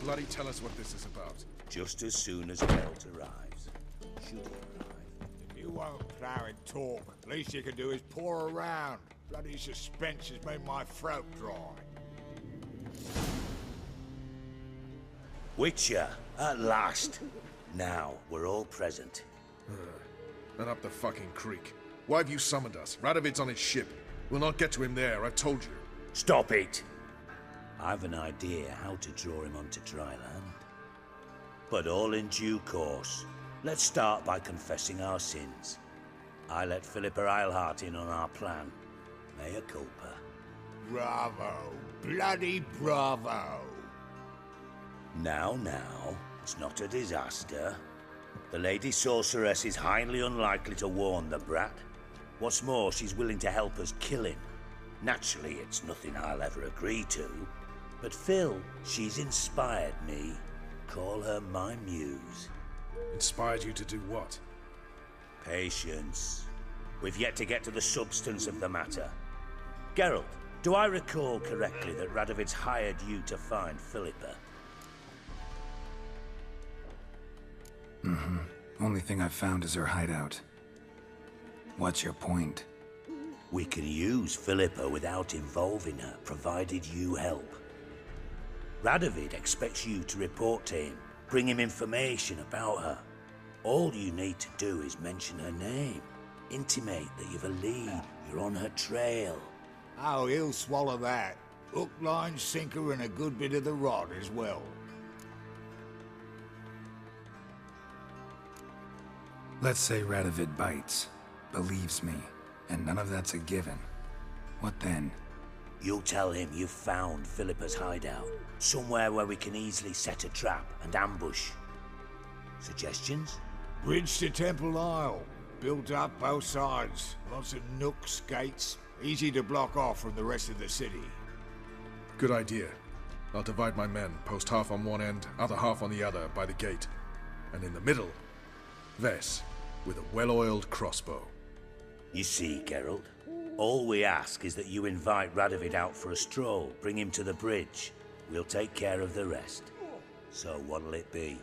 bloody tell us what this is about? Just as soon as Geralt arrives. Should he arrive? If you won't plow and talk, least you can do is pour around. Bloody suspense has made my throat dry. Witcher, at last. Now, we're all present. And up the fucking creek. Why have you summoned us? Radovid's on his ship. We'll not get to him there, I've told you. Stop it! I've an idea how to draw him onto dry land. But all in due course. Let's start by confessing our sins. I let Philippa Eilhart in on our plan. Mea culpa. Bravo. Bloody bravo. Now, it's not a disaster. The Lady Sorceress is highly unlikely to warn the brat. What's more, she's willing to help us kill him. Naturally, it's nothing I'll ever agree to. But Phil, she's inspired me. Call her my muse. Inspired you to do what? Patience. We've yet to get to the substance of the matter. Geralt, do I recall correctly that Radovid's hired you to find Philippa? Mm-hmm. Only thing I've found is her hideout. What's your point? We can use Philippa without involving her, provided you help. Radovid expects you to report to him, bring him information about her. All you need to do is mention her name. Intimate that you've a lead, you're on her trail. Oh, he'll swallow that. Hook, line, sinker, and a good bit of the rod as well. Let's say Radovid bites, believes me, and none of that's a given. What then? You'll tell him you've found Philippa's hideout, somewhere where we can easily set a trap and ambush. Suggestions? Bridge to Temple Isle. Built up both sides. Lots of nooks, gates. Easy to block off from the rest of the city. Good idea. I'll divide my men, post half on one end, other half on the other, by the gate. And in the middle, Ves, with a well-oiled crossbow. You see, Geralt, all we ask is that you invite Radovid out for a stroll, bring him to the bridge. We'll take care of the rest. So what'll it be?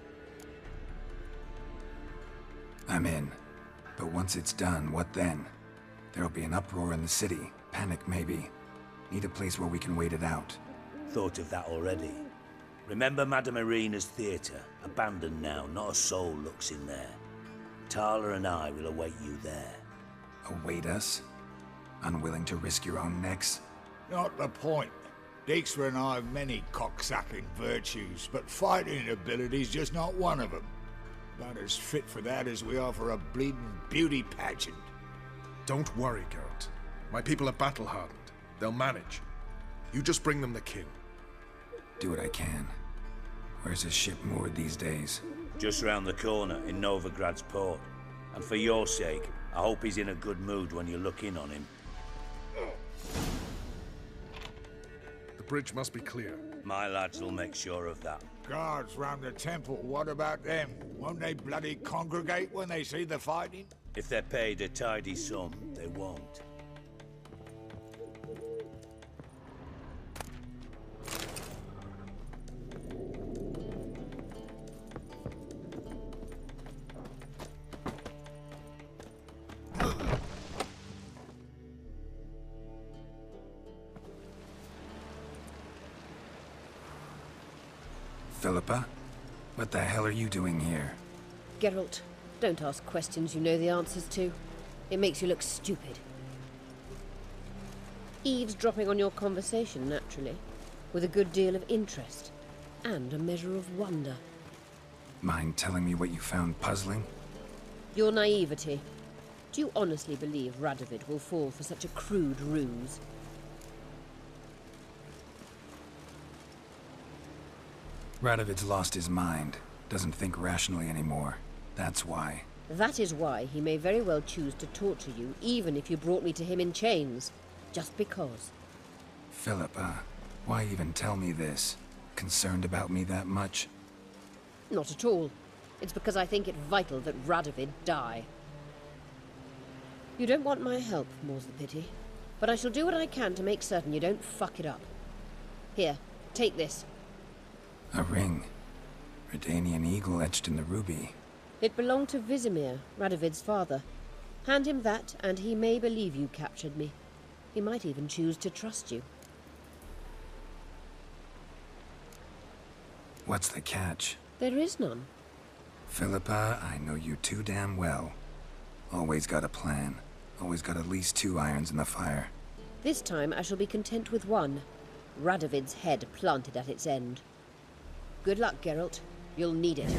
I'm in. But once it's done, what then? There'll be an uproar in the city. Panic, maybe. Need a place where we can wait it out. Thought of that already. Remember Madame Irina's theatre? Abandoned now, not a soul looks in there. Tala and I will await you there. Await us? Unwilling to risk your own necks? Not the point. Dijkstra and I have many cocksucking virtues, but fighting ability's just not one of them. About as fit for that as we are for a bleeding beauty pageant. Don't worry, Geralt. My people are battle-hardened. They'll manage. You just bring them the king. Do what I can. Where's his ship moored these days? Just round the corner, in Novigrad's port. And for your sake, I hope he's in a good mood when you look in on him. The bridge must be clear. My lads will make sure of that. Guards round the temple, what about them? Won't they bloody congregate when they see the fighting? If they're paid a tidy sum, they won't. Philippa? What the hell are you doing here? Geralt, don't ask questions you know the answers to. It makes you look stupid. Eavesdropping on your conversation, naturally, with a good deal of interest, and a measure of wonder. Mind telling me what you found puzzling? Your naivety. Do you honestly believe Radovid will fall for such a crude ruse? Radovid's lost his mind. Doesn't think rationally anymore. That's why. That is why he may very well choose to torture you, even if you brought me to him in chains. Just because. Philippa, why even tell me this? Concerned about me that much? Not at all. It's because I think it vital that Radovid die. You don't want my help, more's the pity. But I shall do what I can to make certain you don't fuck it up. Here, take this. A ring. Redanian eagle etched in the ruby. It belonged to Vizimir, Radovid's father. Hand him that, and he may believe you captured me. He might even choose to trust you. What's the catch? There is none. Philippa, I know you too damn well. Always got a plan. Always got at least 2 irons in the fire. This time I shall be content with one. Radovid's head planted at its end. Good luck, Geralt. You'll need it.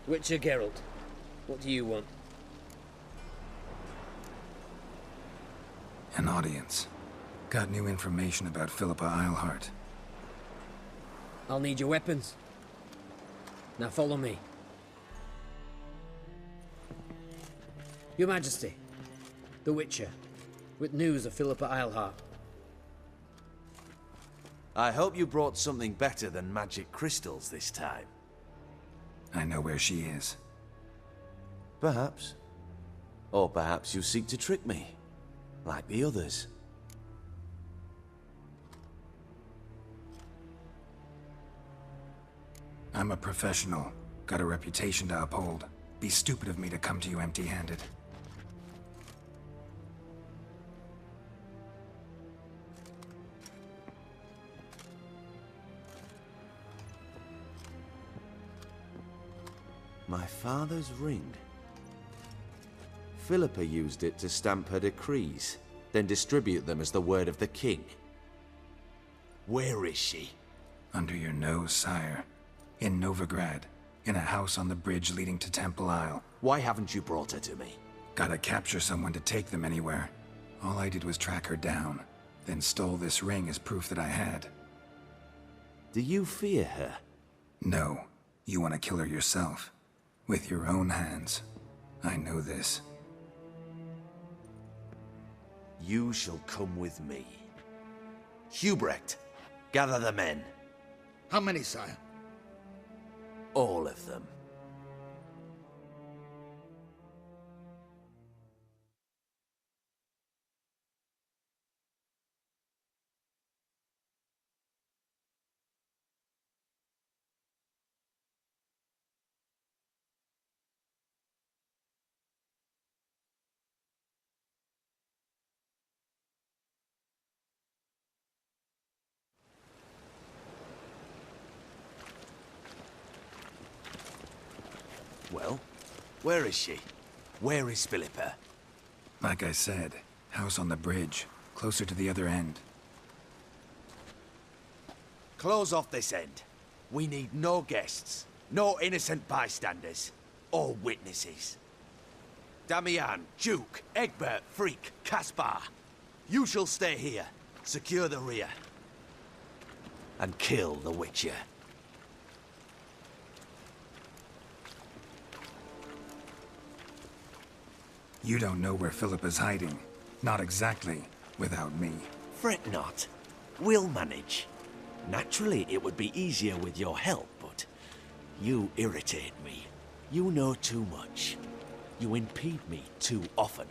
Witcher Geralt, what do you want? An audience. Got new information about Philippa Eilhart. I'll need your weapons. Now follow me. Your Majesty, the Witcher, with news of Philippa Eilhart. I hope you brought something better than magic crystals this time. I know where she is. Perhaps. Or perhaps you seek to trick me, like the others. I'm a professional. Got a reputation to uphold. Be stupid of me to come to you empty-handed. My father's ring. Philippa used it to stamp her decrees, then distribute them as the word of the king. Where is she? Under your nose, sire. In Novigrad. In a house on the bridge leading to Temple Isle. Why haven't you brought her to me? Gotta capture someone to take them anywhere. All I did was track her down, then stole this ring as proof that I had. Do you fear her? No. You want to kill her yourself. With your own hands. I know this. You shall come with me. Hubrecht, gather the men. How many, sire? All of them. Well, where is she? Where is Philippa? Like I said, house on the bridge, closer to the other end. Close off this end. We need no guests, no innocent bystanders, or witnesses. Damian, Duke, Egbert, Freak, Caspar. You shall stay here, secure the rear, and kill the Witcher. You don't know where Philippa's hiding. Not exactly, without me. Fret not. We'll manage. Naturally, it would be easier with your help, but You irritate me. You know too much. You impede me too often.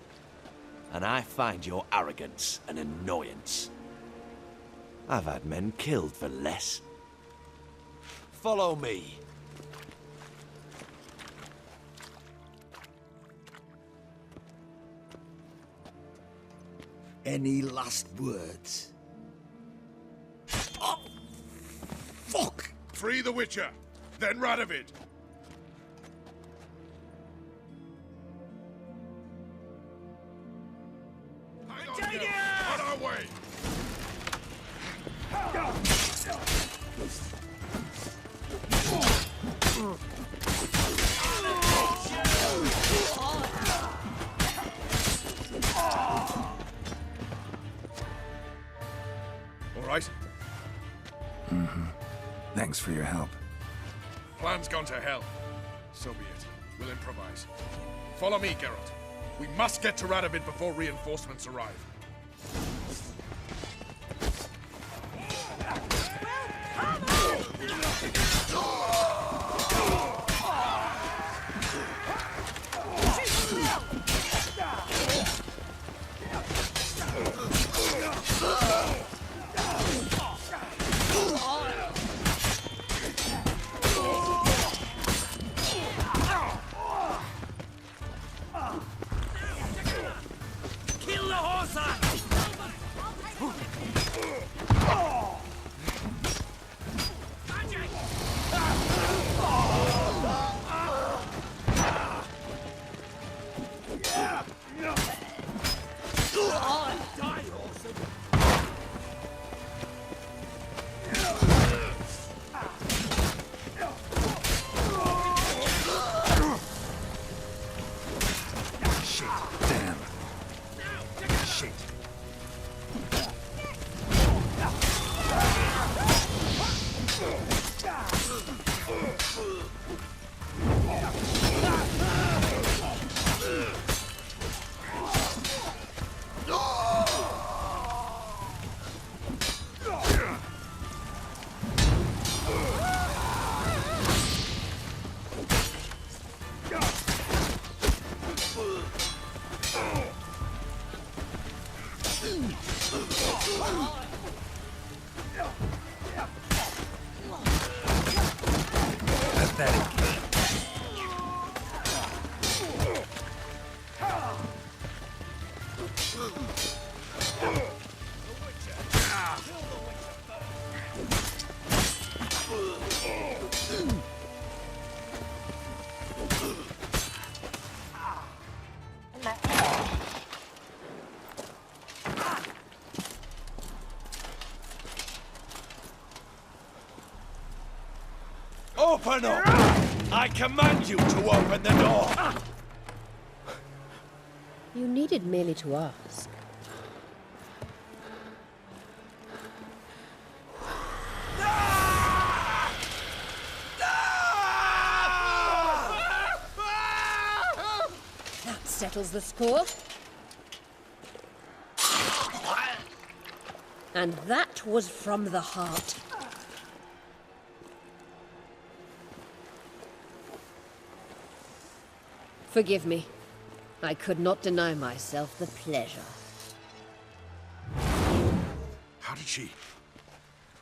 And I find your arrogance an annoyance. I've had men killed for less. Follow me. Any last words? Oh, fuck! Free the Witcher, then Radovid. Hang on, Geralt. On our way. All right? Thanks for your help. Plan's gone to hell. So be it. We'll improvise. Follow me, Geralt. We must get to Radovid before reinforcements arrive. Kill the horse! Damn. Shit. Pathetic. Open up! I command you to open the door! You needed merely to ask. That settles the score. And that was from the heart. Forgive me. I could not deny myself the pleasure. How did she...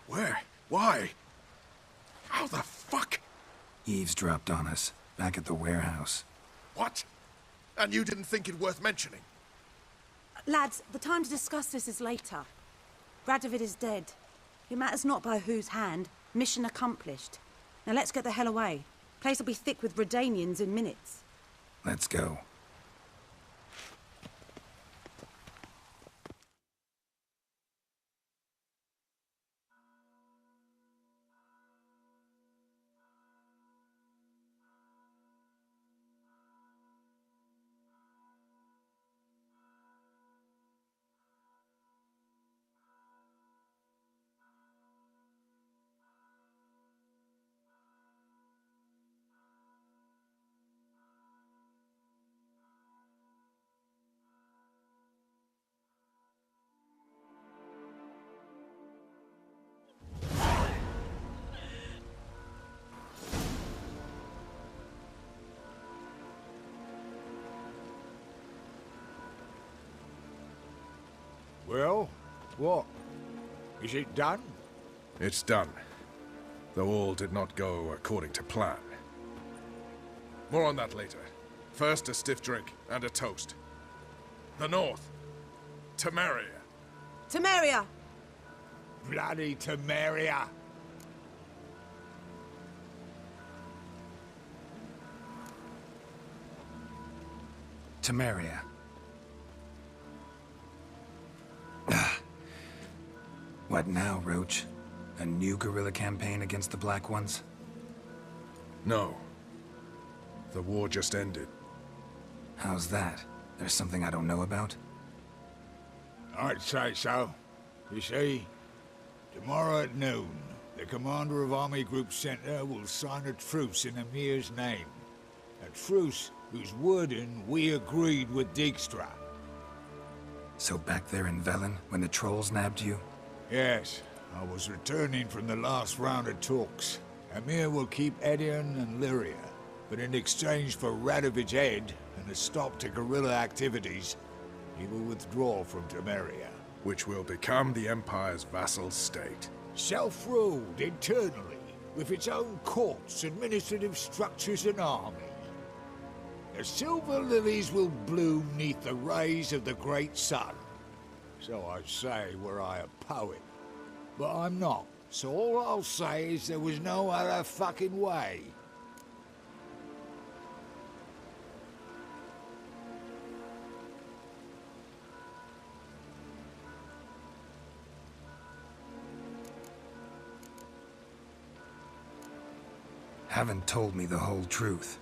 Where? Why? How the fuck? Eavesdropped on us, back at the warehouse. What? And you didn't think it worth mentioning? Lads, the time to discuss this is later. Radovid is dead. It matters not by whose hand. Mission accomplished. Now let's get the hell away. Place will be thick with Redanians in minutes. Let's go. Well, what? Is it done? It's done, though all did not go according to plan. More on that later. First, a stiff drink and a toast. The North. Temeria. Temeria! Bloody Temeria! Temeria. What now, Roach? A new guerrilla campaign against the Black Ones? No. The war just ended. How's that? There's something I don't know about? I'd say so. You see, tomorrow at noon, the commander of Army Group Center will sign a truce in Emir's name. A truce whose wording we agreed with Dijkstra. So back there in Velen, when the trolls nabbed you? Yes, I was returning from the last round of talks. Emir will keep Edion and Lyria, but in exchange for Radovid's head and a stop to guerrilla activities, he will withdraw from Temeria. Which will become the Empire's vassal state. Self-ruled internally, with its own courts, administrative structures and army. The silver lilies will bloom neath the rays of the great sun. So I say were I a poet. But I'm not, so all I'll say is there was no other fucking way. Haven't told me the whole truth.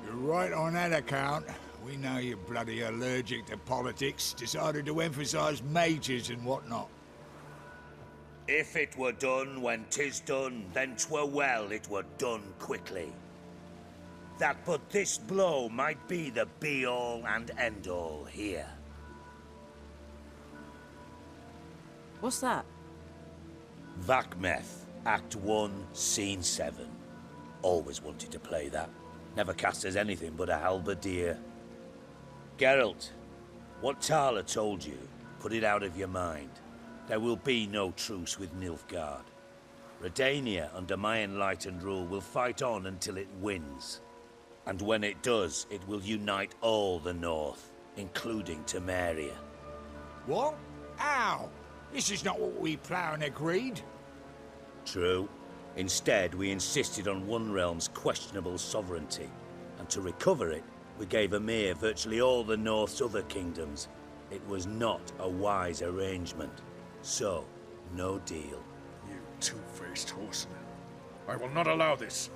You're right on that account. We know you're bloody allergic to politics, decided to emphasize majors and whatnot. If it were done when 'tis done, then 'twere well it were done quickly. That but this blow might be the be-all and end-all here. What's that? Vakmeth, Act 1, Scene 7. Always wanted to play that. Never cast as anything but a halberdier. Geralt, what Tala told you, put it out of your mind. There will be no truce with Nilfgaard. Redania, under my enlightened rule, will fight on until it wins. And when it does, it will unite all the North, including Temeria. What? How? This is not what we planned and agreed. True. Instead, we insisted on one realm's questionable sovereignty, and to recover it, we gave Emir virtually all the North's other kingdoms. It was not a wise arrangement. So, no deal. You two-faced horseman. I will not allow this.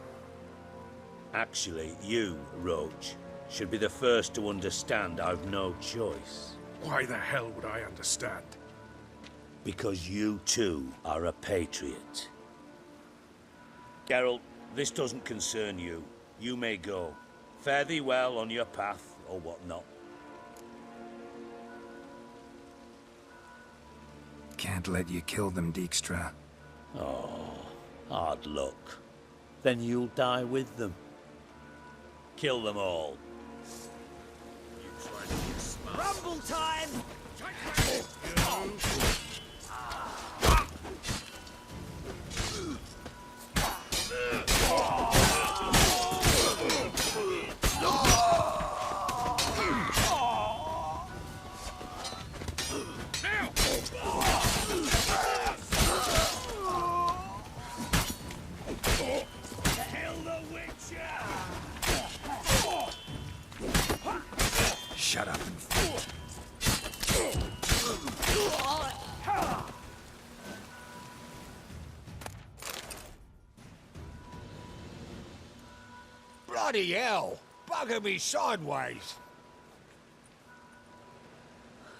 Actually, you, Roach, should be the first to understand I've no choice. Why the hell would I understand? Because you too are a patriot. Geralt, this doesn't concern you. You may go. Fare thee well on your path, or whatnot. Can't let you kill them, Dijkstra. Oh, hard luck. Then you'll die with them. Kill them all. You try to get smart. Rumble time! Shut up and fight. Bloody hell! Bugger me sideways!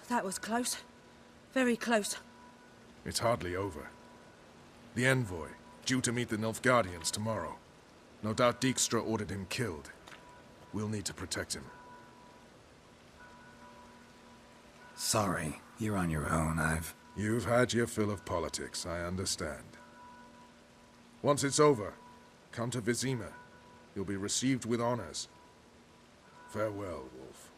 That was close. Very close. It's hardly over. The envoy, due to meet the Nilfgaardians tomorrow. No doubt Dijkstra ordered him killed. We'll need to protect him. Sorry, you're on your own. You've had your fill of politics, I understand. Once it's over, come to Vizima. You'll be received with honors. Farewell, Wolf.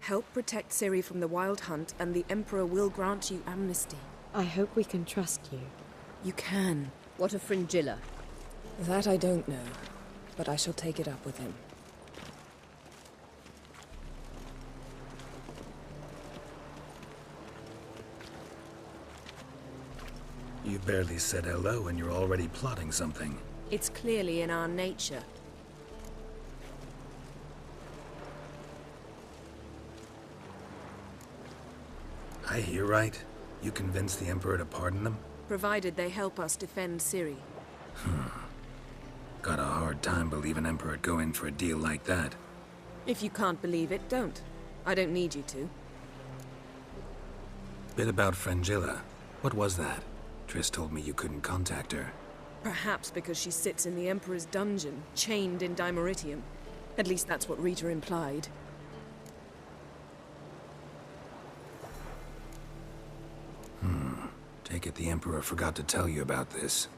Help protect Ciri from the Wild Hunt, and the Emperor will grant you amnesty. I hope we can trust you. You can. What of Fringilla? That I don't know, but I shall take it up with him. You barely said hello and you're already plotting something. It's clearly in our nature. I hear right. You convinced the Emperor to pardon them? Provided they help us defend Ciri. Got a hard time believing Emperor'd go in for a deal like that. If you can't believe it, don't. I don't need you to. Bit about Fringilla. What was that? Triss told me you couldn't contact her. Perhaps because she sits in the Emperor's dungeon, chained in Dimeritium. At least that's what Rita implied. Take it the Emperor forgot to tell you about this.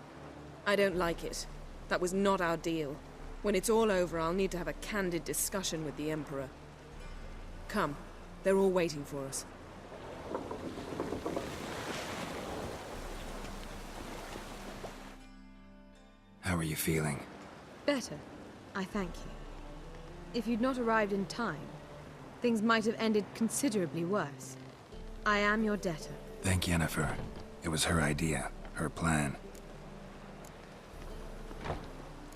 I don't like it. That was not our deal. When it's all over, I'll need to have a candid discussion with the Emperor. Come. They're all waiting for us. How are you feeling? Better, I thank you. If you'd not arrived in time, things might have ended considerably worse. I am your debtor. Thank Yennefer. It was her idea, her plan.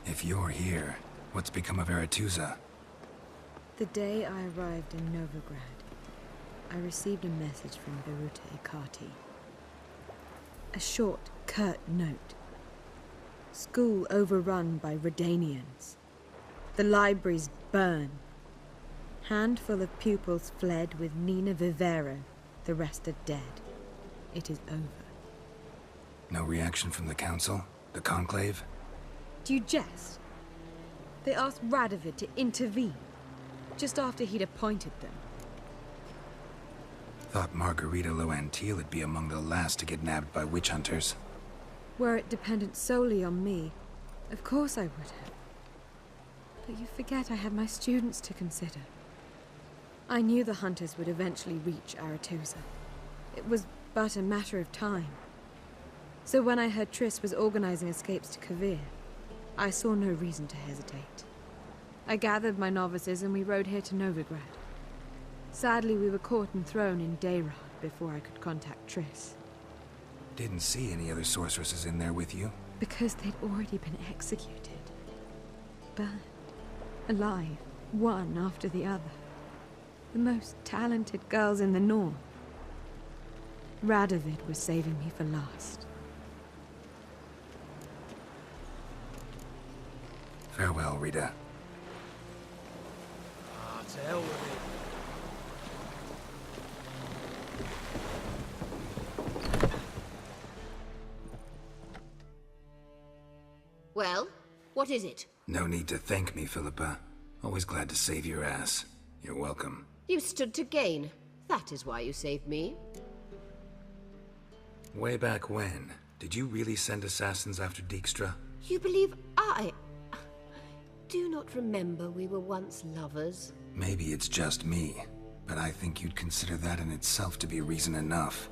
If you're here, what's become of Aretusa? The day I arrived in Novigrad, I received a message from Beruta Ikati. A short, curt note. School overrun by Redanians. The libraries burn. Handful of pupils fled with Nina Vivero. The rest are dead. It is over. No reaction from the Council? The Conclave? Do you jest? They asked Radovid to intervene, just after he'd appointed them. Thought Margarita Loantil would be among the last to get nabbed by witch hunters. Were it dependent solely on me, of course I would have. But you forget I had my students to consider. I knew the hunters would eventually reach Aretusa. It was but a matter of time. So when I heard Triss was organizing escapes to Kavir, I saw no reason to hesitate. I gathered my novices and we rode here to Novigrad. Sadly, we were caught and thrown in Dayrad before I could contact Triss. Didn't see any other sorceresses in there with you? Because they'd already been executed. Burned. Alive. One after the other. The most talented girls in the North. Radovid was saving me for last. Farewell, Rita. To hell with it. Well, what is it? No need to thank me, Philippa. Always glad to save your ass. You're welcome. You stood to gain. That is why you saved me. Way back when, did you really send assassins after Dijkstra? You believe I... Do not remember we were once lovers? Maybe it's just me, but I think you'd consider that in itself to be reason enough.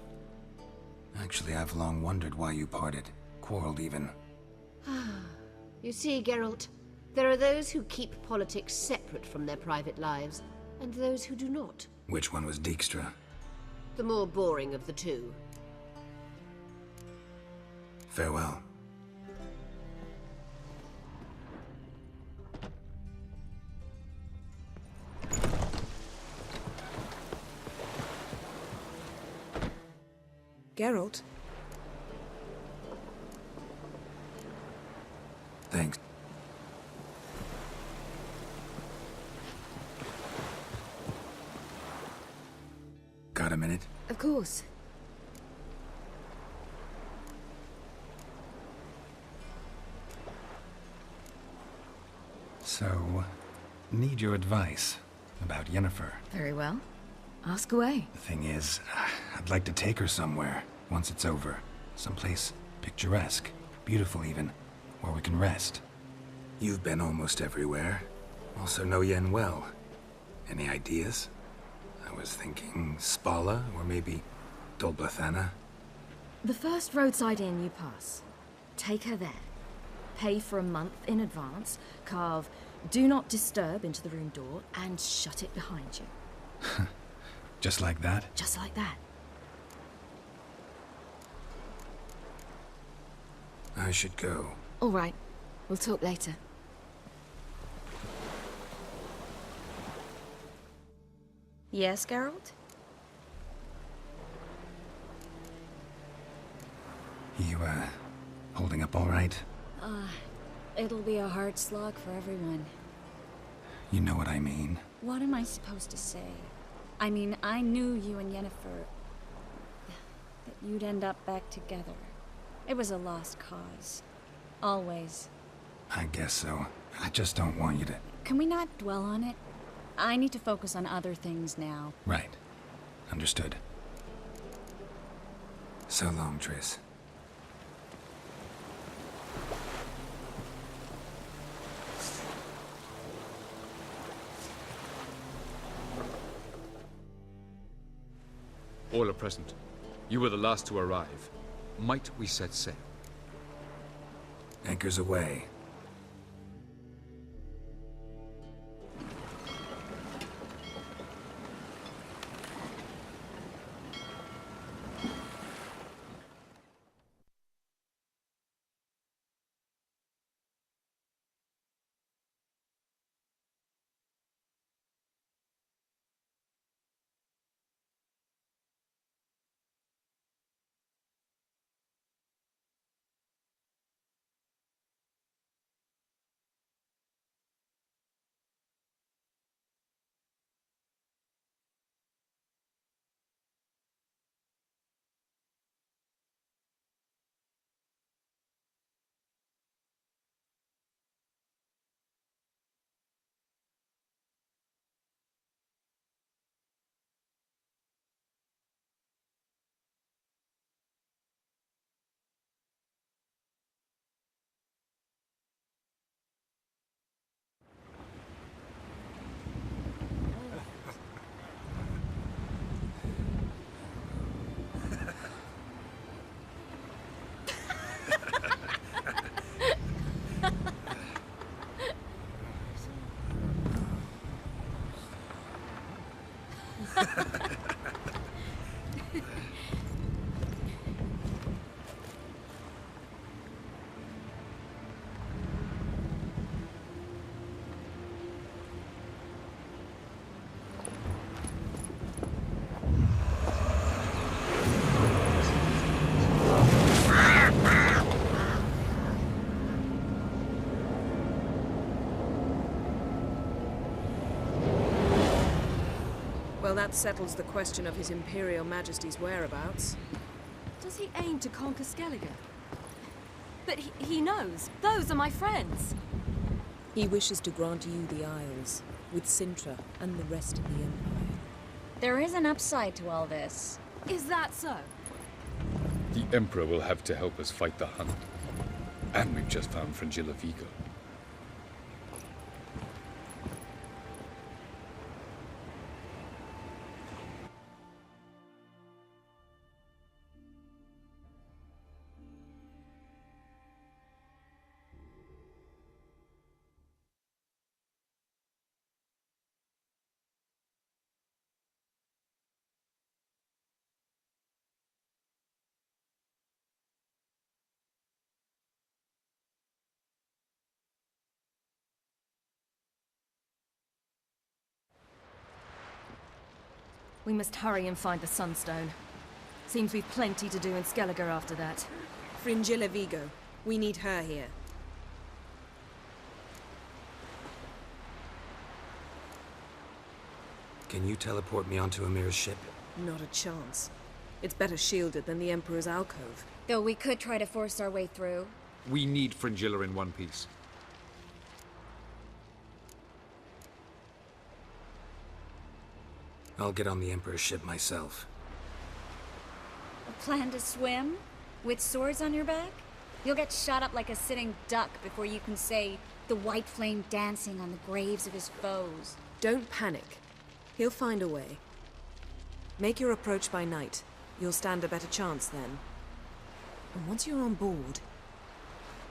Actually, I've long wondered why you parted. Quarreled even. You see, Geralt, there are those who keep politics separate from their private lives, and those who do not. Which one was Dijkstra? The more boring of the two. Farewell. Geralt? Thanks. Got a minute? Of course. So, need your advice about Yennefer. Very well. Ask away. The thing is, I'd like to take her somewhere, once it's over. Someplace picturesque, beautiful even, where we can rest. You've been almost everywhere. Also know Yen well. Any ideas? I was thinking Spala, or maybe Dolblathana. The first roadside inn you pass. Take her there. Pay for a month in advance, carve "Do Not Disturb" into the room door, and shut it behind you. Just like that? Just like that. I should go. All right. We'll talk later. Yes, Geralt? You, holding up all right? It'll be a hard slog for everyone. You know what I mean. What am I supposed to say? I mean, I knew you and Yennefer... that you'd end up back together. It was a lost cause. Always. I guess so. I just don't want you to... Can we not dwell on it? I need to focus on other things now. Right. Understood. So long, Triss. All are present. You were the last to arrive. Might we set sail? Anchors away. Well, that settles the question of His Imperial Majesty's whereabouts. Does he aim to conquer Skellige? But he knows. Those are my friends. He wishes to grant you the Isles, with Sintra and the rest of the Empire. There is an upside to all this. Is that so? The Emperor will have to help us fight the Hunt. And we've just found Fringilla Vigo. We must hurry and find the Sunstone. Seems we've plenty to do in Skellige after that. Fringilla Vigo. We need her here. Can you teleport me onto Amir's ship? Not a chance. It's better shielded than the Emperor's alcove. Though we could try to force our way through. We need Fringilla in one piece. I'll get on the Emperor's ship myself. A plan to swim? With swords on your back? You'll get shot up like a sitting duck before you can say the white flame dancing on the graves of his foes. Don't panic. He'll find a way. Make your approach by night. You'll stand a better chance then. And once you're on board,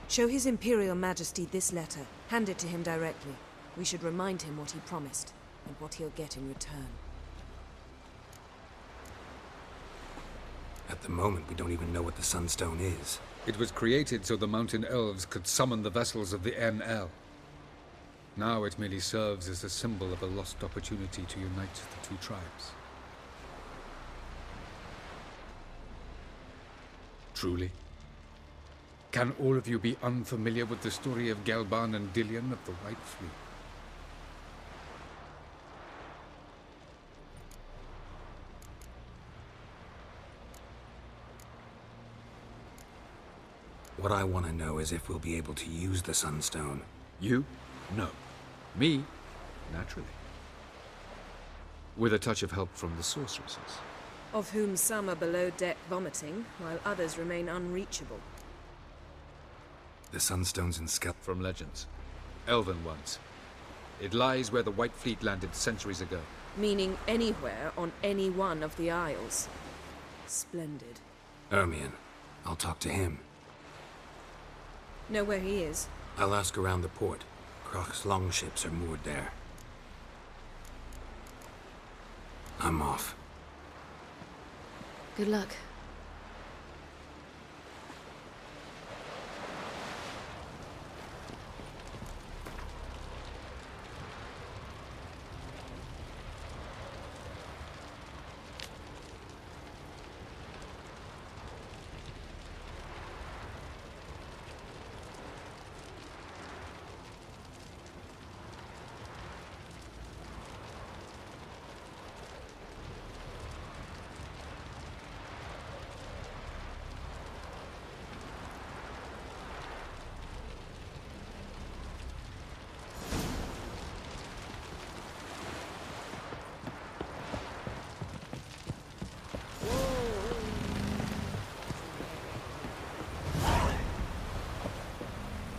show His Imperial Majesty this letter. Hand it to him directly. We should remind him what he promised, and what he'll get in return. At the moment, we don't even know what the Sunstone is. It was created so the mountain elves could summon the vessels of the NL. Now it merely serves as a symbol of a lost opportunity to unite the two tribes. Truly? Can all of you be unfamiliar with the story of Gelban and Dillion of the White Fleet? What I want to know is if we'll be able to use the Sunstone. You? No. Me? Naturally. With a touch of help from the sorceresses. Of whom some are below deck vomiting, while others remain unreachable. The Sunstone's in From legends. Elven ones. It lies where the White Fleet landed centuries ago. Meaning anywhere on any one of the Isles. Splendid. Ermion. I'll talk to him. Know where he is? I'll ask around the port. Croc's longships are moored there. I'm off. Good luck.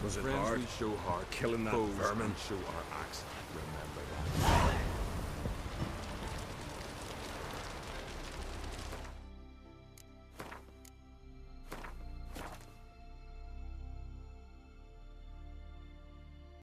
Was it hard? We show hard, killing that vermin. Show our axe.